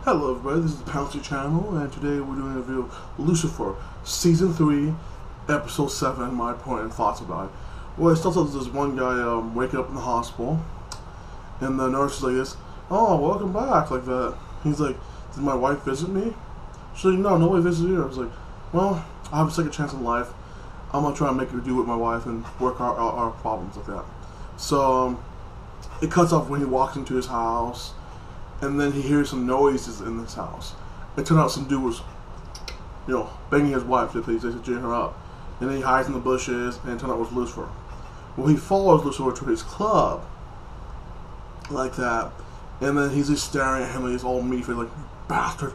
Hello everybody, this is the Pouncy Channel, and today we're doing a review of Lucifer, Season 3, Episode 7, my point and thoughts about it. Well, it starts out with this one guy waking up in the hospital, and the nurse is like this, "Oh, welcome back," like that. He's like, "Did my wife visit me?" She's like, "No, nobody visited you." I was like, "Well, I have a second chance in life. I'm gonna try and make her do with my wife and work out our problems like that." So, it cuts off when he walks into his house. And then he hears some noises in this house. It turned out some dude was, banging his wife to jam her up. And then he hides in the bushes, and it turned out it was Lucifer. Well, he follows Lucifer to his club, like that. And then he's just staring at him like he's all meat faced, like, "You bastard."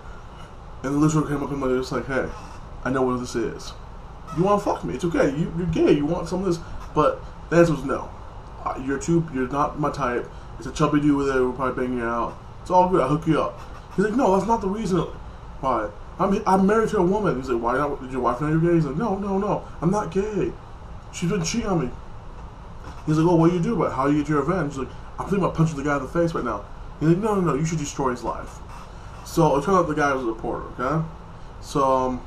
And then Lucifer came up to him and was like, "Hey, I know what this is. You want to fuck me? It's okay. You're gay. You want some of this?" But the answer was no. You're not my type. It's a chubby dude with it. We'll probably bang you out. It's all good. I'll hook you up. He's like, "No, that's not the reason why. I'm married to a woman." He's like, "Why not? Did your wife know you're gay?" He's like, No. I'm not gay. She's been cheating on me." He's like, "Oh, what do you do about it? How do you get your revenge?" He's like, "I'm thinking about punching the guy in the face right now." He's like, No. You should destroy his life." So it turned out the guy was a reporter, okay? So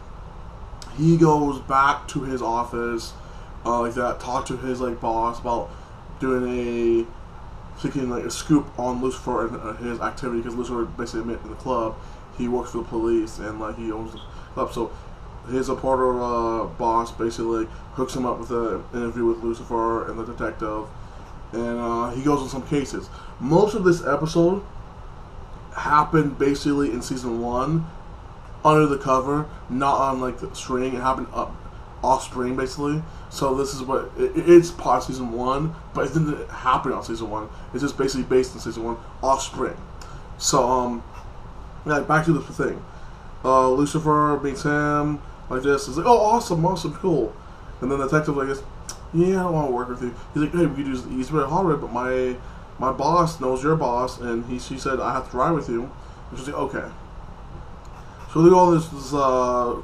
he goes back to his office, like that, talk to his boss about doing a scoop on Lucifer and his activity, because Lucifer basically admitted in the club he works for the police and he owns the club. So his reporter boss basically hooks him up with an interview with Lucifer and the detective, and he goes on some cases. Most of this episode happened basically in season 1, under the cover, not on the string. It happened off screen basically. So this is what it's part of season 1, but it didn't happen on season 1. It's just basically based on season 1 off screen. So back to the thing. Lucifer meets him like this. He's like, "Oh, awesome, cool." And then the detective like this, "Yeah, I don't want to work with you." He's like, "Hey, we could use the easy way to Hollywood, but my boss knows your boss, and she said I have to ride with you." And she's like, "Okay." So they go on this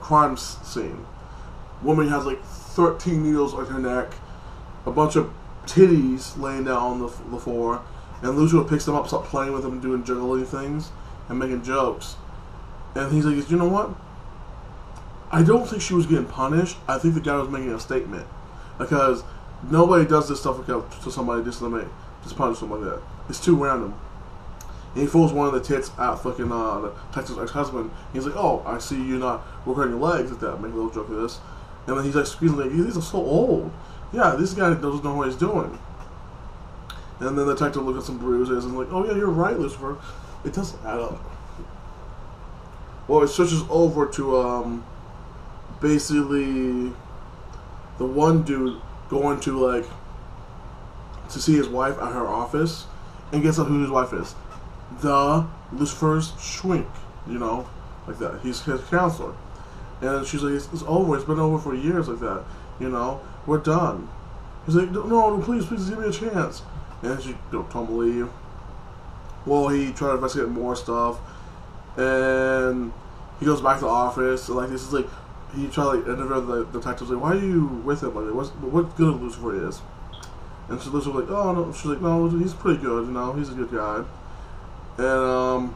crime scene. Woman has 13 needles on her neck, a bunch of titties laying down on the floor, and Lucifer picks them up, starts playing with them, doing juggling things and making jokes. And he's like, "You know what? I don't think she was getting punished. I think the guy was making a statement, because nobody does this stuff to somebody just punish them like that. It's too random." And he throws one of the tits at fucking the Texas ex-husband. He's like, "Oh, I see you not working on your legs like that." Make a little joke of this. And then he's squeezing these are so old. Yeah, this guy doesn't know what he's doing. And then the detective looks at some bruises and "Oh yeah, you're right, Lucifer. It doesn't add up." Well, it switches over to basically the one dude going to see his wife at her office, and guess who his wife is? The Lucifer's shrink, like that. He's his counselor. And she's like, "It's over. It's been over for years like that. We're done." He's like, No, please give me a chance." And she told him to leave. Well, he tried to investigate more stuff, and he goes back to the office. And this is he tried to interview the detectives. Why are you with him? What good Lucifer is? And so Lucifer's like, "Oh no." She's like, "No, he's pretty good. He's a good guy." And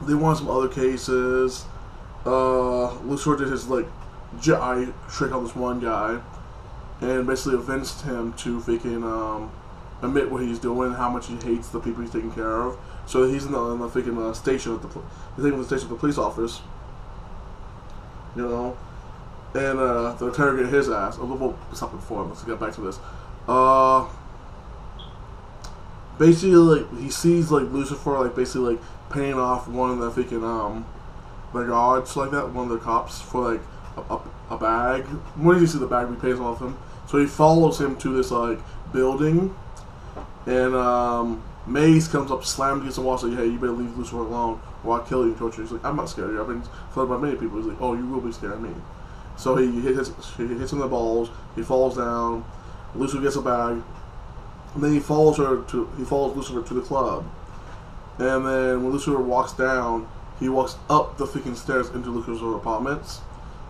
they want some other cases. Lucifer did his Jedi trick on this one guy, and basically convinced him to admit what he's doing, how much he hates the people he's taking care of. So he's in the station at the police office, and they're interrogating his ass. We'll stop before. Let's get back to this. Basically, he sees Lucifer basically paying off one of the the guards like that, one of the cops, for a bag. When does he see the bag? He pays off him. So he follows him to this building, and Maze comes up, slams against the wall, saying, "Hey, you better leave Lucifer alone, or I'll kill you and torture you." He's like, "I'm not scared of you. I've been threatened by many people." He's like, "Oh, you will be scared of me." So he hits him in the balls. He falls down. Lucifer gets a bag, and then he follows Lucifer to the club. And then when Lucifer walks down, he walks up the freaking stairs into Lucifer's apartments,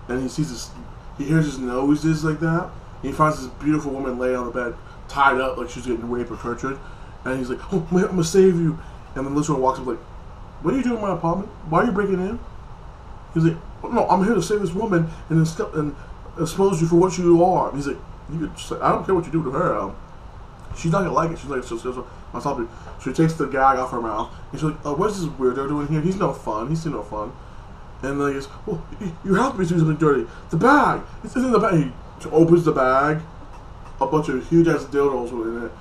and he hears his noises like that. And he finds this beautiful woman laying on the bed, tied up like she's getting raped or tortured, and he's like, "Oh, I'm gonna save you." And then Lucifer walks up what are you doing in my apartment? Why are you breaking in? He's like, oh, no, I'm here to save this woman and expose you for what you are. He's like, you could just, I don't care what you do to her. She's not gonna like it. She's like, on top of it. She takes the gag off her mouth and she's like, oh, what's this weirdo doing here? He's no fun. He's no fun. And then he goes, well, you have to be doing something dirty. The bag. It's in the bag. He opens the bag. A bunch of huge ass dildos were in it,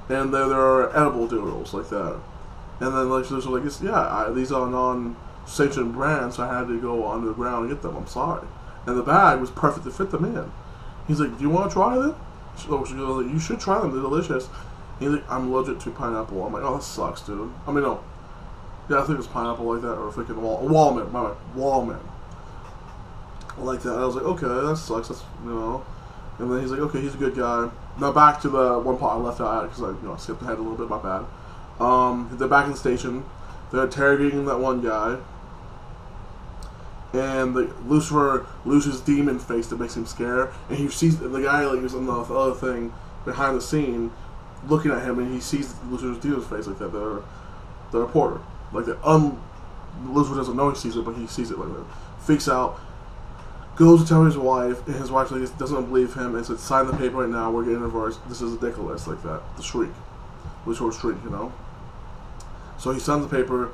and there are edible dildos like that. And then like she's like, these are non-sanctioned brands, so I had to go underground and get them. I'm sorry. And the bag was perfect to fit them in. He's like, do you want to try them? She goes, you should try them. They're delicious. He's like, I'm allergic to pineapple. I'm like, oh, that sucks, dude. I mean, no. Yeah, I think it's pineapple like that, or freaking walnut. My bad, walnut. Like that. I was like, okay, that sucks. That's, And then he's like, okay, he's a good guy. Now back to the one part I left out because I skipped ahead a little bit. My bad. They're back in the station. They're interrogating that one guy, and Lucifer loses demon face that makes him scared, and he sees the guy like is on the other thing behind the scene, looking at him, and he sees Lucifer's demon face like that. The reporter, like that. Lucifer doesn't know he sees it, but he sees it like that. Freaks out. Goes to tell his wife, and his wife like, doesn't believe him, and said, sign the paper right now, we're getting divorced. This is ridiculous, like that. The shriek. Lucifer's shriek, So he signs the paper,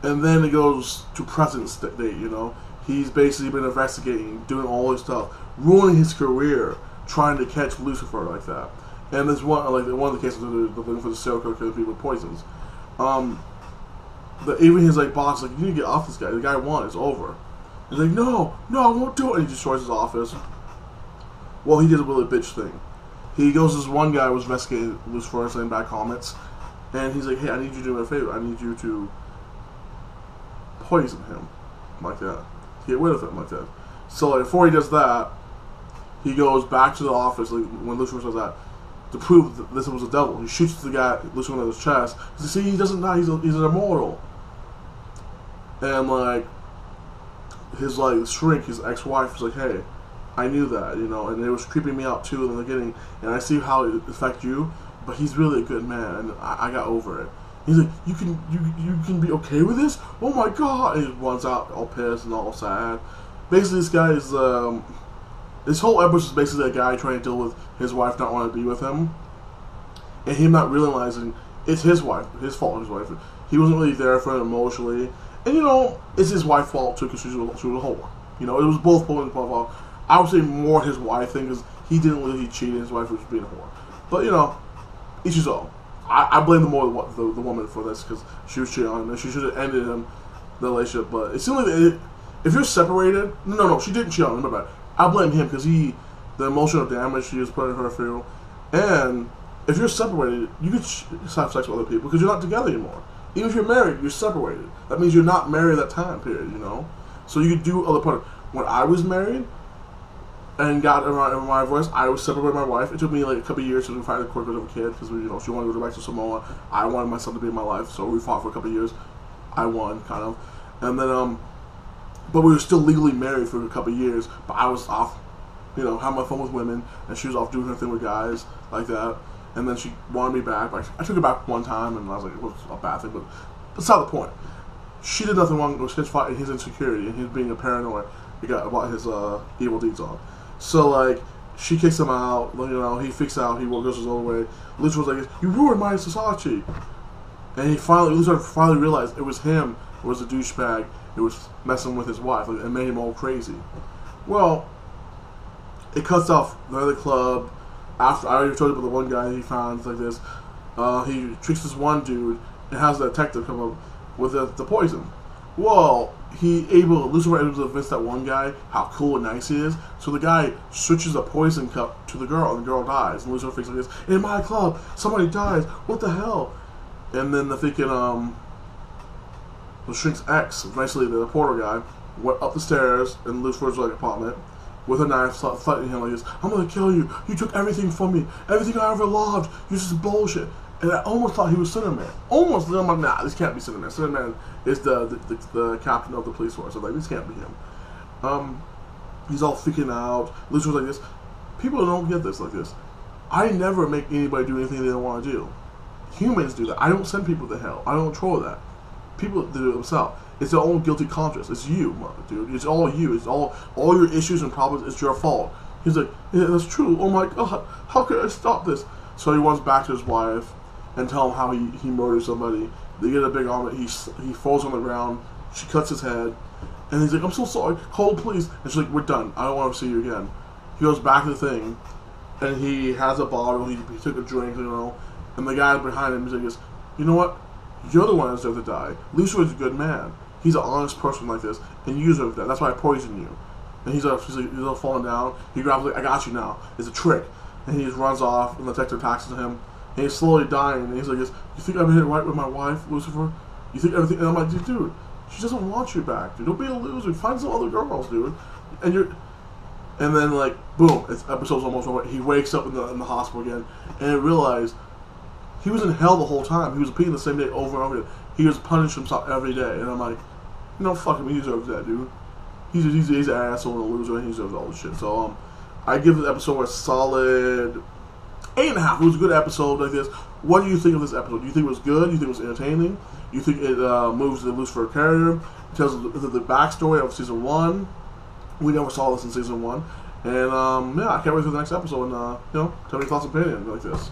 and then it goes to present date, He's basically been investigating, doing all this stuff, ruining his career, trying to catch Lucifer like that. And there's one of the cases they're looking for the serial killer killing people with poisons. Even his boss you need to get off this guy. The guy won. It's over. He's like, no, I won't do it. And he destroys his office. Well, he did a really bitch thing. He goes to this one guy who was investigating Lucifer, saying bad comments, and he's like, hey, I need you to do me a favor. I need you to poison him, like that. Get rid of him, like that. So before he does that, he goes back to the office, when Lucifer says that, to prove that this was a devil. He shoots the guy, Lucifer in his chest. See, he doesn't die. He's an immortal. And his shrink, his ex-wife, was like, hey, I knew that, and it was creeping me out too in the beginning, and I see how it affects you, but he's really a good man, and I got over it. He's like, you can be okay with this? Oh my god! And he runs out all pissed and all sad. Basically, this guy is this whole episode is basically a guy trying to deal with his wife not wanting to be with him, and him not realizing it's his wife, his fault. His wife, he wasn't really there for him emotionally. And it's his wife's fault too, because she was a whore. It was both women's fault. I would say more his wife thing, because he didn't really cheat, and his wife was being a whore. But each his own. I blame the woman for this, because she was cheating on him, and she should have ended the relationship. But it seemed like if you're separated, no, she didn't cheat on him. My bad. I blame him because the emotional damage she was putting her through, and if you're separated, you could have sex with other people because you're not together anymore. Even if you're married, you're separated. That means you're not married at that time period, So you could do other part. When I was married and got in my voice, I was separated from my wife. It took me a couple of years to finally court with a kid because she wanted to go back to Samoa. I wanted my son to be in my life, so we fought for a couple of years. I won, kind of, and then but we were still legally married for a couple of years. But I was off, having my fun with women, and she was off doing her thing with guys like that. And then she wanted me back. I took her back one time, and I was like, it was a bad thing, but that's not the point. She did nothing wrong. It was his fight, his insecurity, and his being a paranoid. He got about his evil deeds on. So she kicks him out. He freaks out. He goes his own way. Lucifer was like, "You ruined my society," and Lucifer finally realized it was him. It was a douchebag. It was messing with his wife, and made him all crazy. Well, it cuts off the other club. After I already told you about the one guy he found like this, he tricks this one dude and has the detective come up with the poison. Well, Lucifer able to convince that one guy how cool and nice he is. So the guy switches a poison cup to the girl, and the girl dies. And Lucifer thinks like this: in my club, somebody dies. What the hell? And then the shrink's ex, eventually the reporter guy, went up the stairs in Lucifer's apartment with a knife, threatening him like this: I'm gonna kill you. You took everything from me. Everything I ever loved. You're just bullshit. And I almost thought he was Cinnamon. Almost. I'm like, nah, this can't be Cinnamon. Cinnamon is the captain of the police force. I'm like, this can't be him. He's all freaking out. Lucifer's like this. People don't get this like this. I never make anybody do anything they don't want to do. Humans do that. I don't send people to hell. I don't control that. people that do it themselves. It's their own guilty conscience. It's you, dude. It's all you. It's all your issues and problems. It's your fault. He's like, yeah, that's true. Oh my God, how could I stop this? So he runs back to his wife and tell him how he murdered somebody. They get a big arm. He falls on the ground. She cuts his head, and he's like, I'm so sorry. Call the police. And she's like, we're done. I don't want to see you again. He goes back to the thing, and he has a bottle. He took a drink, and the guy behind him is like, you know what? You're the one that deserves to die. Lucifer is a good man. He's an honest person like this, and you deserve that. That's why I poisoned you. And he's all falling down. He grabs like, I got you now. It's a trick. And he just runs off, and the detective taxes him. And he's slowly dying. And he's like, you think I'm here right with my wife, Lucifer? You think everything? And I'm like, dude, she doesn't want you back, dude. Don't be a loser. Find some other girls, dude. And then like, boom, episode's almost over. He wakes up in the hospital again, and he realized he was in hell the whole time. He was repeating the same day over and over again. He was punishing himself every day. And I'm like, fuck him. He deserves that, dude. He's an asshole and a loser, and he deserves all this shit. So I give this episode a solid 8.5. It was a good episode like this. What do you think of this episode? Do you think it was good? Do you think it was entertaining? Do you think it moves the Lucifer character? It tells the backstory of season 1. We never saw this in season 1. And yeah, I can't wait for the next episode. And tell me your thoughts and opinions like this.